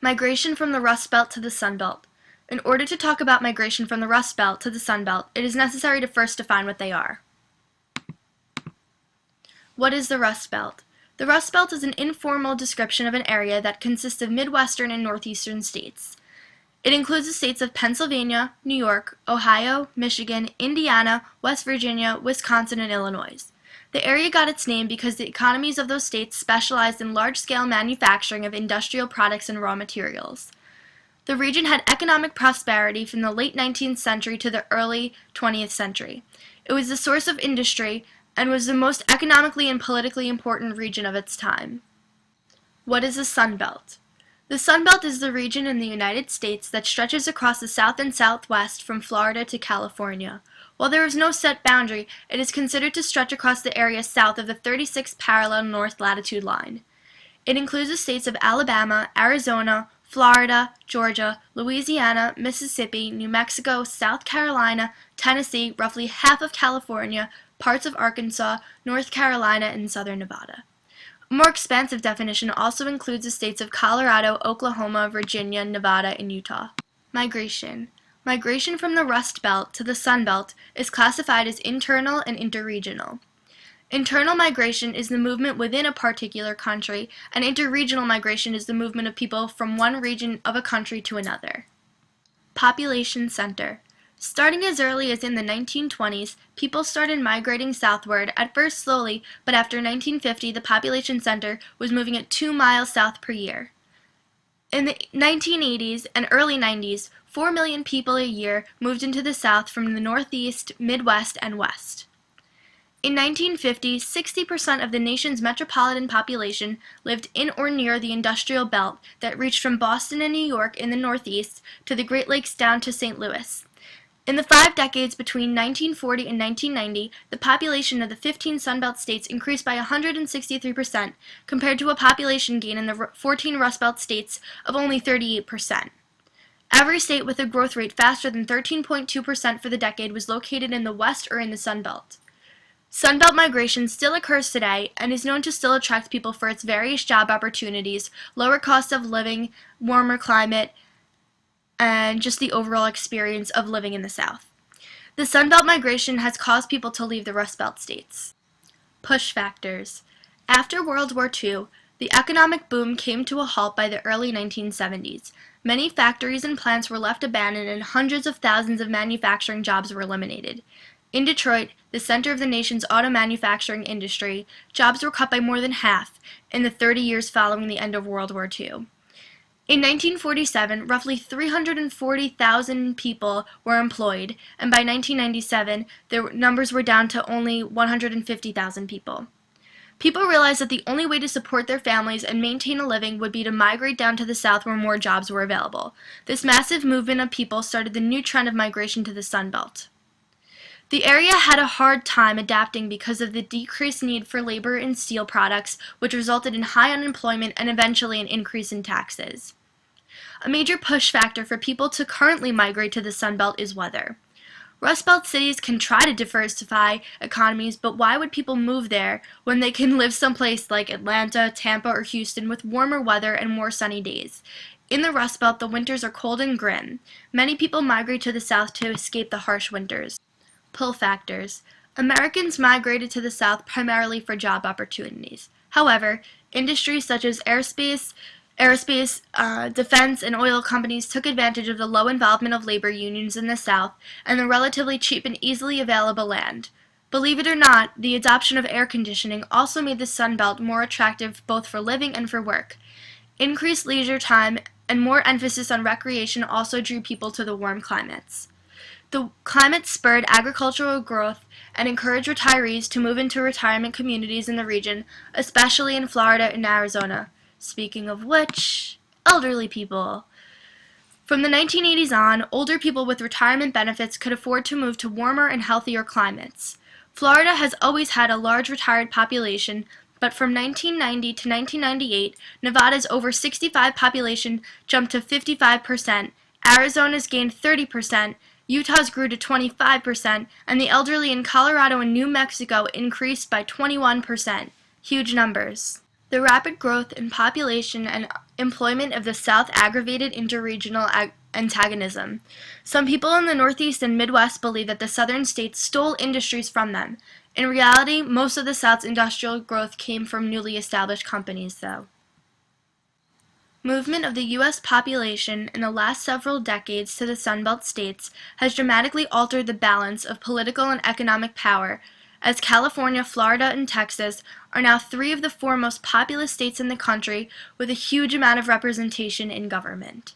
Migration from the Rust Belt to the Sun Belt. In order to talk about migration from the Rust Belt to the Sun Belt, it is necessary to first define what they are. What is the Rust Belt? The Rust Belt is an informal description of an area that consists of Midwestern and Northeastern states. It includes the states of Pennsylvania, New York, Ohio, Michigan, Indiana, West Virginia, Wisconsin, and Illinois. The area got its name because the economies of those states specialized in large-scale manufacturing of industrial products and raw materials. The region had economic prosperity from the late 19th century to the early 20th century. It was the source of industry and was the most economically and politically important region of its time. What is the Sun Belt? The Sun Belt is the region in the United States that stretches across the south and southwest from Florida to California. While there is no set boundary, it is considered to stretch across the area south of the 36th parallel north latitude line. It includes the states of Alabama, Arizona, Florida, Georgia, Louisiana, Mississippi, New Mexico, South Carolina, Tennessee, roughly half of California, parts of Arkansas, North Carolina, and southern Nevada. A more expansive definition also includes the states of Colorado, Oklahoma, Virginia, Nevada, and Utah. Migration. Migration from the Rust Belt to the Sun Belt is classified as internal and interregional. Internal migration is the movement within a particular country, and interregional migration is the movement of people from one region of a country to another. Population center. Starting as early as in the 1920s, people started migrating southward, at first slowly, but after 1950 the population center was moving at 2 miles south per year. In the 1980s and early 90s, 4 million people a year moved into the South from the Northeast, Midwest, and West. In 1950, 60% of the nation's metropolitan population lived in or near the industrial belt that reached from Boston and New York in the Northeast to the Great Lakes down to St. Louis. In the 5 decades between 1940 and 1990, the population of the 15 Sunbelt states increased by 163%, compared to a population gain in the 14 Rust Belt states of only 38%. Every state with a growth rate faster than 13.2% for the decade was located in the West or in the Sunbelt. Sunbelt migration still occurs today and is known to still attract people for its various job opportunities, lower cost of living, warmer climate, and just the overall experience of living in the South. The Sunbelt migration has caused people to leave the Rust Belt states. Push factors. After World War II, the economic boom came to a halt by the early 1970s. Many factories and plants were left abandoned and hundreds of thousands of manufacturing jobs were eliminated. In Detroit, the center of the nation's auto manufacturing industry, jobs were cut by more than half in the 30 years following the end of World War II. In 1947, roughly 340,000 people were employed, and by 1997, their numbers were down to only 150,000 people. People realized that the only way to support their families and maintain a living would be to migrate down to the South where more jobs were available. This massive movement of people started the new trend of migration to the Sun Belt. The area had a hard time adapting because of the decreased need for labor and steel products, which resulted in high unemployment and eventually an increase in taxes. A major push factor for people to currently migrate to the Sun Belt is weather. Rust Belt cities can try to diversify economies, but why would people move there when they can live someplace like Atlanta, Tampa, or Houston with warmer weather and more sunny days? In the Rust Belt, the winters are cold and grim. Many people migrate to the South to escape the harsh winters. Pull factors. Americans migrated to the South primarily for job opportunities. However, industries such as aerospace, defense, and oil companies took advantage of the low involvement of labor unions in the South and the relatively cheap and easily available land. Believe it or not, the adoption of air conditioning also made the Sun Belt more attractive both for living and for work. Increased leisure time and more emphasis on recreation also drew people to the warm climates. The climate spurred agricultural growth and encouraged retirees to move into retirement communities in the region, especially in Florida and Arizona. Speaking of which, elderly people. From the 1980s on, older people with retirement benefits could afford to move to warmer and healthier climates. Florida has always had a large retired population, but from 1990 to 1998, Nevada's over 65 population jumped to 55%, Arizona's gained 30%, Utah's grew to 25%, and the elderly in Colorado and New Mexico increased by 21%. Huge numbers. The rapid growth in population and employment of the South aggravated interregional antagonism. Some people in the Northeast and Midwest believe that the Southern states stole industries from them. In reality, most of the South's industrial growth came from newly established companies, though. Movement of the U.S. population in the last several decades to the Sunbelt states has dramatically altered the balance of political and economic power, as California, Florida, and Texas are now three of the four most populous states in the country with a huge amount of representation in government.